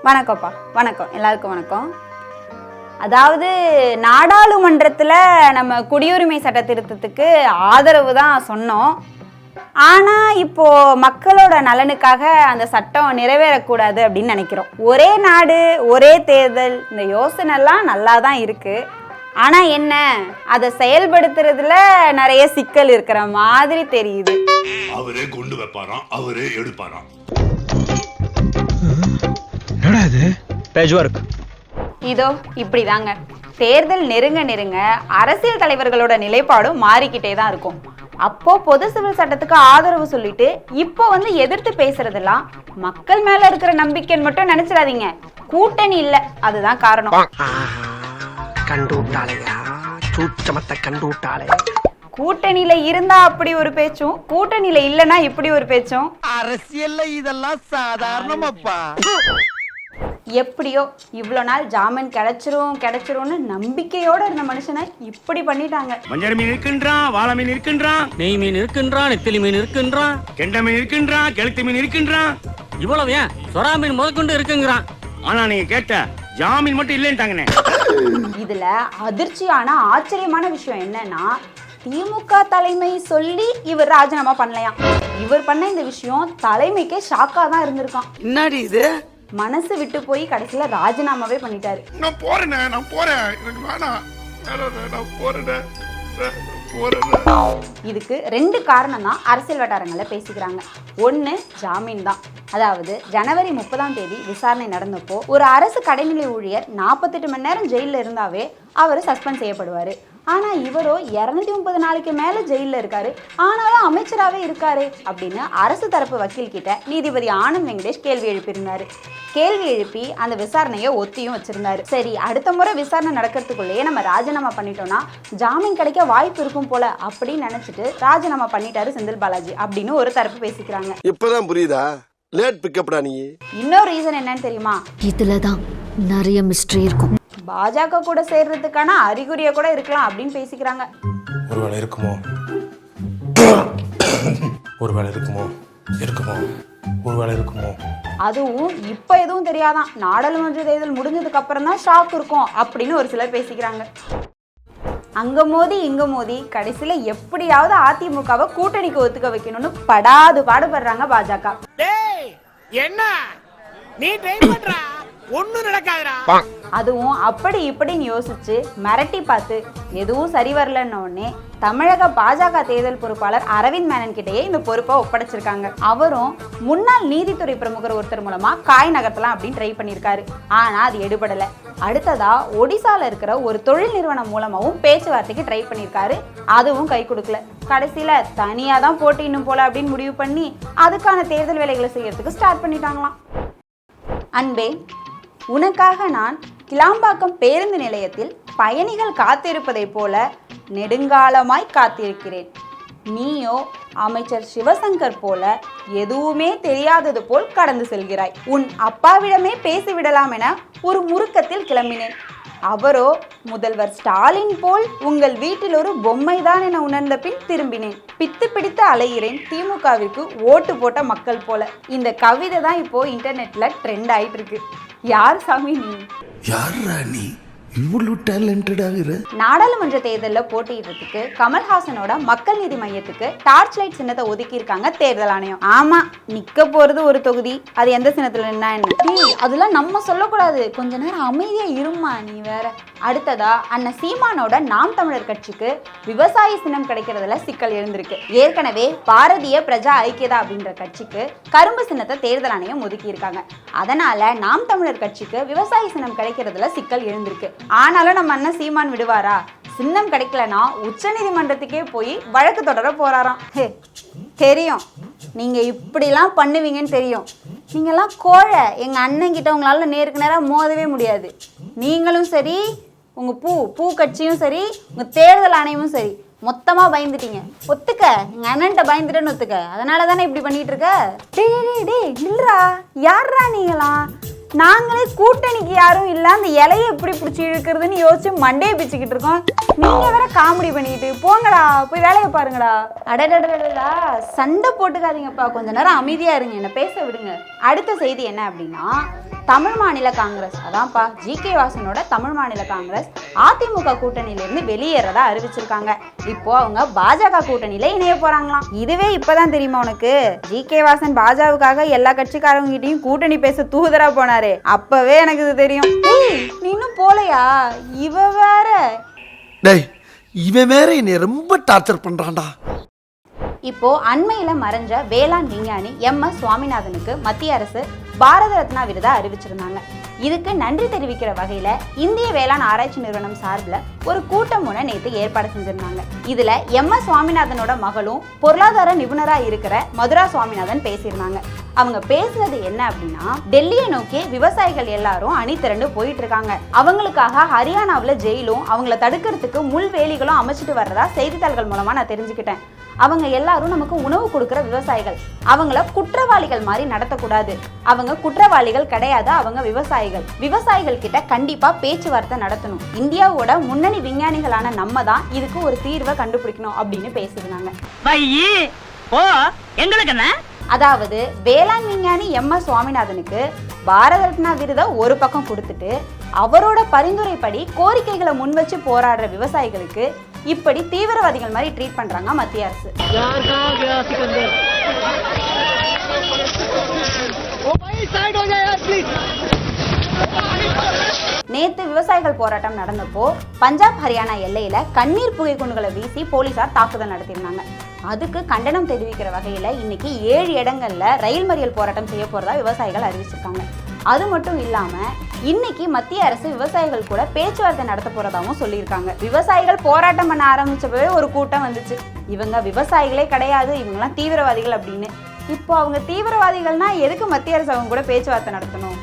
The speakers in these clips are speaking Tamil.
வணக்கம்ப்பா. வணக்கம், எல்லாருக்கும் வணக்கம். அதாவது நாடாளுமன்றத்தில் நம்ம குடியுரிமை சட்ட திருத்தத்துக்கு ஆதரவு தான் சொன்னோம். ஆனால் இப்போது மக்களோட நலனுக்காக அந்த சட்டம் நிறைவேறக்கூடாது அப்படின்னு நினைக்கிறோம். ஒரே நாடு ஒரே தேர்தல் இந்த யோசனைலாம் நல்லா தான் இருக்குது. ஆனால் என்ன, அதை செயல்படுத்துறதுல நிறைய சிக்கல் இருக்கிற மாதிரி தெரியுது. அவரே கொண்டு வைப்பாராம், அவரே எடுப்பாராம். இதோ இப்படிதாங்க தேர்தல் நெருங்க நெருங்க அரசியல் தலைவர்களோட நிலைப்பாடும் மாறிக்கிட்டே தான் இருக்கும். அப்போ பொது சிவில் சட்டத்துக்கு ஆதரவு சொல்லிட்டு இப்போ வந்து எதிர்த்து பேசுறதெல்லாம் மக்கள் மேல இருக்கிற நம்பிக்கைன்னு மட்டும் நினைச்சிடாதீங்க. கூட்டணி இல்ல, அதுதான் காரணம். கூட்டணியில இருந்தா அப்படி ஒரு பேச்சும், கூட்டணியில இல்லைன்னா இப்படி ஒரு பேச்சும். அரசியல்ல இதெல்லாம் சாதாரணமாப்பா. எப்படியோ இவ்வளோ நாள் ஜாமீன் கிடைச்சிரும்னு நம்பிக்கையோட இருந்த மனுஷனை இப்படி பண்ணிட்டாங்க. மஞ்சள் மீன் இருக்கின்றான், வாழை மீன் இருக்கின்றான், நெய் மீன் இருக்கின்றான், நெத்திலி மீன் இருக்கின்றான், கெண்டை மீன் இருக்கின்றான், கெளுத்தி மீன் இருக்கின்றான். இவ்வளவு ஏன் சொரா மீன் முதற்கொண்டு இருக்குங்கிறான். ஆனா நீங்க கேட்ட ஜாமீன் மட்டும் இல்லைன்ட்டாங்கண்ணே. இதுல அதிர்ச்சியான ஆச்சரியமான விஷயம் என்னன்னா, திமுக தலைமை சொல்லி இவர் ராஜினாமா பண்ணலையாம். இவர் பண்ண இந்த விஷயம் தலைமைக்கே ஷாக்கா தான் இருந்திருக்கான். என்னடி இது? மனசு விட்டு போய் கடைசியில ராஜினாமாவே பண்ணிட்டாரு. நான் போறேன், எனக்கு வேணாம், நான் போறேன். இதுக்கு ரெண்டு காரணம் தான் அரசியல் வட்டாரங்களில் பேசிக்கிறாங்க. ஒன்று ஜாமீன் தான். அதாவது ஜனவரி 30 விசாரணை நடந்தப்போ ஒரு அரசு கடைநிலை ஊழியர் 48 மணி நேரம் ஜெயிலில் இருந்தாவே அவர் சஸ்பெண்ட் செய்யப்படுவார். ஆனால் இவரோ 230 நாளைக்கு மேலே ஜெயிலில் இருக்காரு, ஆனாலும் அமைச்சராகவே இருக்காரு அப்படின்னு அரசு தரப்பு வக்கீல் கிட்ட நீதிபதி ஆனந்த் வெங்கடேஷ் கேள்வி எழுப்பியிருந்தாரு. கேள்வி எழுப்பி அந்த விசாரணையை ஒத்தியும் வச்சிருந்தாரு. சரி, அடுத்த முறை விசாரணை நடக்கிறதுக்குள்ளேயே நம்ம ராஜினாமா பண்ணிட்டோம்னா ஜாமீன் கிடைக்க வாய்ப்பு இருக்கும் போல அப்படின்னு நினைச்சிட்டு ராஜினாமா பண்ணிட்டாரு செந்தில் பாலாஜி அப்படின்னு ஒரு தரப்பு பேசிக்கிறாங்க. இப்பதான் புரியுதா? லேட் பிக்கப்டா நீ. இன்னொரு ரீசன் என்னன்னு தெரியுமா? இதுலதான் நிறைய மிஸ்ட்ரி இருக்கும். பாஜக கூட சேர்றதுக்கான அறிகுறிய கூட இருக்கலாம் அப்படின்னு பேசிக்கிறாங்க. ஒருவேளை இருக்குமோ அதுவும் இப்ப எதுவும் தெரியாதான், நாடாளுமன்ற தேர்தல் முடிஞ்சதுக்கு அப்புறம் தான் ஷாக் இருக்கும் அப்படின்னு ஒரு சிலர் பேசிக்கிறாங்க. அங்க மோதி இங்க மோதி கடைசியில எப்படியாவது அதிமுகவை கூட்டணிக்கு ஒத்துக்க வைக்கணும்னு படாது பாடுபடுறாங்க பாஜக. என்ன நீ ட்ரை பண்றா, ஒண்ணும் நடக்காதுடா. அதுவும் அப்படி இப்படின்னு யோசிச்சு மிரட்டி பார்த்து எதுவும் சரி வரலன்ன உடனே தமிழக பாஜக தேர்தல் பொறுப்பாளர் அரவிந்த் மேனன் கிட்டேயே இந்த பொறுப்பை ஒப்படைச்சிருக்காங்க. அவரும் முன்னாள் நீதித்துறை பிரமுகர் ஒருத்தர் மூலமா காய் நகர்த்தலாம் அப்படின்னு ட்ரை பண்ணியிருக்காரு. ஆனா அது எடுபடல. அடுத்ததா ஒடிசால இருக்கிற ஒரு தொழில் நிறுவனம் மூலமாவும் பேச்சுவார்த்தைக்கு ட்ரை பண்ணியிருக்காரு. அதுவும் கை கொடுக்கல. கடைசியில தனியா தான் போட்டின்னும் போல அப்படின்னு முடிவு பண்ணி அதுக்கான தேர்தல் வேலைகளை செய்யறதுக்கு ஸ்டார்ட் பண்ணிட்டாங்களாம். அன்பே, உனக்காக நான் கிளாம்பாக்கம் பேருந்து நிலையத்தில் பயணிகள் காத்திருப்பதை போல நெடுங்காலமாய் காத்திருக்கிறேன். நீயோ அமைச்சர் சிவசங்கர் போல எதுவுமே தெரியாதது போல் கடந்து செல்கிறாய். உன் அப்பாவிடமே பேசிவிடலாம் என ஒரு முறுக்கத்தில் கிளம்பினேன். அவரோ முதல்வர் ஸ்டாலின் போல் உங்கள் வீட்டில் ஒரு பொம்மைதான் என உணர்ந்த பின் திரும்பினேன். பித்து பிடித்து அலைகிறேன் திமுகவிற்கு ஓட்டு போட்ட மக்கள் போல. இந்த கவிதை தான் இப்போ இன்டர்நெட்ல ட்ரெண்ட் ஆயிட்டு இருக்கு. யார் சாமி நீ? யாரா நீ? இவ்வளவு டேலண்டடாக இரு. நாடாளுமன்ற தேர்தலில் போட்டியிடுறதுக்கு கமல்ஹாசனோட மக்கள் நீதி மையத்துக்கு டார்ச் லைட் சின்னத்தை ஒதுக்கி இருக்காங்க தேர்தல் ஆணையம். ஆமா, நிக்க போறது ஒரு தொகுதி, அது எந்த சின்னத்துல நின்னா என்ன? அதெல்லாம் நம்ம சொல்லக்கூடாது, கொஞ்ச நேரம் அமைதியா இருமா நீ வேற. அடுத்ததா அண்ணன் சீமானோட நாம் தமிழர் கட்சிக்கு விவசாய சின்னம் கிடைக்கிறதுல சிக்கல் எழுந்திருக்கு. ஏற்கனவே பாரதிய பிரஜா ஐக்கியதா அப்படின்ற கட்சிக்கு கரும்பு சின்னத்தை தேர்தல் ஆணையம் ஒதுக்கி இருக்காங்க. அதனால நாம் தமிழர் கட்சிக்கு விவசாய சின்னம் கிடைக்கிறதுல சிக்கல் எழுந்திருக்கு. ஆனாலும் நம்ம அண்ணன் சீமான் விடுவாரா? சின்னம் கிடைக்கலனா உச்ச நீதிமன்றத்துக்கே போய் வழக்கு தொடர போறாராம். தெரியும் நீங்க இப்படிலாம் பண்ணுவீங்கன்னு தெரியும். நீங்கெல்லாம் கோழை. எங்க அண்ணன் கிட்ட உங்களால நேருக்கு நேரம் மோதவே முடியாது. நீங்களும் சரி, உங்க பூ கட்சியும் சரி, உங்க தேர்தல் ஆணையமும் சரி, மொத்தமா பயந்துட்டீங்க. ஒத்துக்க, எங்க அண்ணன்ட்ட பயந்துட்டேன்னு ஒத்துக்க. அதனால தானே இப்படி பண்ணிட்டு இருக்க. டேய் இல்லரா, யாரா நீங்களாம்? நாங்களே கூட்டணிக்கு யாரும் இல்ல அந்த இலையை எப்படி பிடிச்சி இழுக்கிறதுன்னு யோசிச்சு மண்டையை பிச்சுக்கிட்டு இருக்கோம். நீங்க வேற காமெடி பண்ணிட்டு போங்கடா, போய் வேலையை பாருங்கடா. அடடடடா, சண்டை போட்டுக்காதீங்கப்பா, கொஞ்ச நேரம் அமைதியா இருங்க, என்ன பேச விடுங்க. அடுத்த செய்தி என்ன அப்படின்னா, தமிழ் மாநில காங்கிரஸ், அதான்ப்பா ஜி.கே. வாசனோட தமிழ் மாநில காங்கிரஸ் அதிமுக கூட்டணியிலிருந்து வெளியேறதா அறிவிச்சிருக்காங்க. இப்போ அவங்க பாஜக கூட்டணியில இணைய போறாங்களாம். இதுவே இப்பதான் தெரியுமா உனக்கு? ஜி.கே. வாசன் பாஜகவுக்காக எல்லா கட்சிக்காரங்க கிட்டையும் கூட்டணி பேச தூதரா போனாரு. அப்பவே எனக்கு இது தெரியும். நீ இன்னும் போலையா? இவ வேற. டேய், இவன் வேற என்னை ரொம்ப டார்ச்சர் பண்றான்டா. இப்போ அண்மையில மறைஞ்ச வேளாண் விஞ்ஞானி எம்.எஸ். சுவாமிநாதனுக்கு மத்திய அரசு பாரத ரத்னா விருதை அறிவிச்சிருந்தாங்க. இதுக்கு நன்றி தெரிவிக்கிற வகையில இந்திய வேளாண் ஆராய்ச்சி நிறுவனம் சார்பில் ஒரு கூட்டம் ஒன்று நேற்று ஏற்பாடு செஞ்சிருந்தாங்க. இதுல எம்.எஸ். சுவாமிநாதனோட மகளும் பொருளாதார நிபுணரா இருக்கிற மதுரா சுவாமிநாதன் பேசியிருந்தாங்க. அவங்க பேசுனது என்ன அப்படின்னா, டெல்லியை நோக்கி விவசாயிகள் எல்லாரும் அணி திரண்டு போயிட்டு இருக்காங்க. அவங்களுக்காக ஹரியானாவில் ஜெயிலும் அவங்கள தடுக்கிறதுக்கு முள்வேலிகளும் அமைச்சிட்டு வர்றதா செய்தித்தாள்கள் மூலமா நான் தெரிஞ்சுக்கிட்டேன். அவங்க எல்லாரும் நமக்கு உணவு கொடுக்குற விவசாயிகள். அவங்கள குற்றவாளிகள் மாதிரி நடத்தக்கூடாது. அவங்க குற்றவாளிகள் கிடையாது, அவங்க விவசாயிகள். விவசாயிகள் கிட்ட கண்டிப்பா பேச்சுவார்த்தை நடத்தணும். இந்தியாவோட முன்னணி விஞ்ஞானிகளான நம்ம தான் இதுக்கு ஒரு தீர்வை கண்டுபிடிக்கணும் அப்படின்னு பேசியிருந்தாங்க. அதாவது வேளாண் விஞ்ஞானி எம்.எஸ். சுவாமிநாதனுக்கு பாரத ரத்னா விருதை ஒரு பக்கம் கொடுத்துட்டு அவரோட பரிந்துரைப்படி கோரிக்கைகளை முன் வச்சு போராடுற விவசாயிகளுக்கு இப்படி தீவிரவாதிகள் மாதிரி ட்ரீட் பண்றாங்க மத்திய அரசு. நேத்து விவசாயிகள் போராட்டம் நடந்தப்போ பஞ்சாப் ஹரியானா எல்லையில கண்ணீர் புகை குண்டுகளை வீசி போலீசார் தாக்குதல் நடத்தியிருந்தாங்க. அதுக்கு கண்டனம் தெரிவிக்கிற வகையில இன்னைக்கு 7 இடங்கள்ல ரயில் மறியல் போராட்டம் செய்ய போறதா விவசாயிகள் அறிவிச்சிருக்காங்க. அது மட்டும் இல்லாம இன்னைக்கு மத்திய அரசு விவசாயிகள் கூட பேச்சுவார்த்தை நடத்த போறதாவும் சொல்லியிருக்காங்க. விவசாயிகள் போராட்டம் பண்ண ஆரம்பிச்சப்பவே ஒரு கூட்டம் வந்துச்சு, இவங்க விவசாயிகளே கிடையாது, இவங்கெல்லாம் தீவிரவாதிகள் அப்படின்னு. இப்போ அவங்க தீவிரவாதிகள்னா எதுக்கு மத்திய அரசு அவங்க கூட பேச்சுவார்த்தை நடத்தணும்?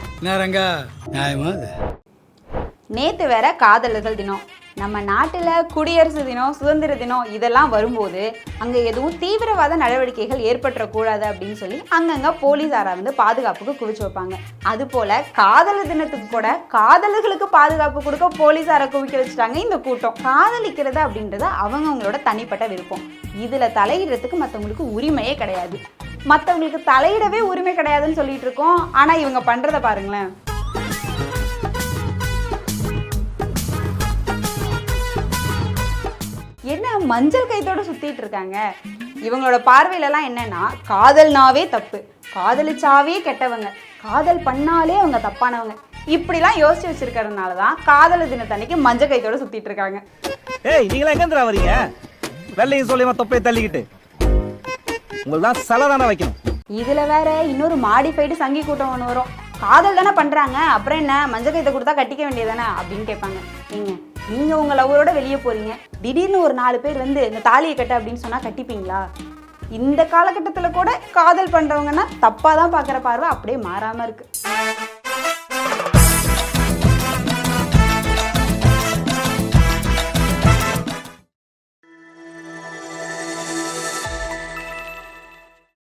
நேத்து வேற காதலர்கள் தினம். நம்ம நாட்டுல குடியரசு தினம், சுதந்திர தினம் இதெல்லாம் வரும்போது அங்க எதுவும் தீவிரவாத நடவடிக்கைகள் ஏற்பட்டுறக்கூடாது அப்படின்னு சொல்லி அங்கங்க போலீஸாரா வந்து பாதுகாப்புக்கு குவிச்சு வைப்பாங்க. அது போல காதலர் தினத்துக்கு கூட காதலர்களுக்கு பாதுகாப்பு கொடுக்க போலீஸாரை குவிக்க வச்சுட்டாங்க இந்த கூட்டம். காதலிக்கிறது அப்படின்றது அவங்கவுங்களோட தனிப்பட்ட விருப்பம். இதுல தலையிடுறதுக்கு மற்றவங்களுக்கு உரிமையே கிடையாது. மற்றவங்களுக்கு தலையிடவே உரிமை கிடையாதுன்னு சொல்லிட்டு இருக்கோம். ஆனா இவங்க பண்றத பாருங்களேன். என்ன மஞ்சள் கைத்தோட சுத்திட்டு இருக்காங்க? இவங்களோட பார்வையிலலாம் என்னன்னா, காதல்னாவே தப்பு, காதலிச்சாவே கெட்டவங்க, காதல் பண்ணாலே அவங்க தப்பானவங்க, இப்படிலாம் யோசிச்சு வச்சிருக்கிறதுனால தான் காதலர் தினத்தன்னைக்கு மஞ்சள் கைத்தோட சுத்திட்டு இருக்காங்க. ஏய், நீங்களா எங்கேந்திரா வரீங்க? வெள்ளையும் சொல்லியமா தொப்பையை தள்ளிக்கிட்டு உங்களதான் சலதான வைக்கணும். இதுல வேற இன்னொரு மாடிஃபைடு சங்கி கூட்டம் ஒன்று வரும். காதல் தானே பண்றாங்க, அப்புறம் என்ன மஞ்சள் கைத்தை கொடுத்தா கட்டிக்க வேண்டியதானே அப்படின்னு கேட்பாங்க. நீங்க உங்க லவ்வரோட வெளியே போறீங்க, திடீர்னு ஒரு 4 பேர் வந்து இந்த தாலியை கட்ட அப்படின்னு சொன்னா கட்டிப்பீங்களா? இந்த காலகட்டத்தில் கூட காதல் பண்றவங்கன்னா தப்பாதான் பாக்குற பார்வை அப்படியே மாறாம இருக்கு.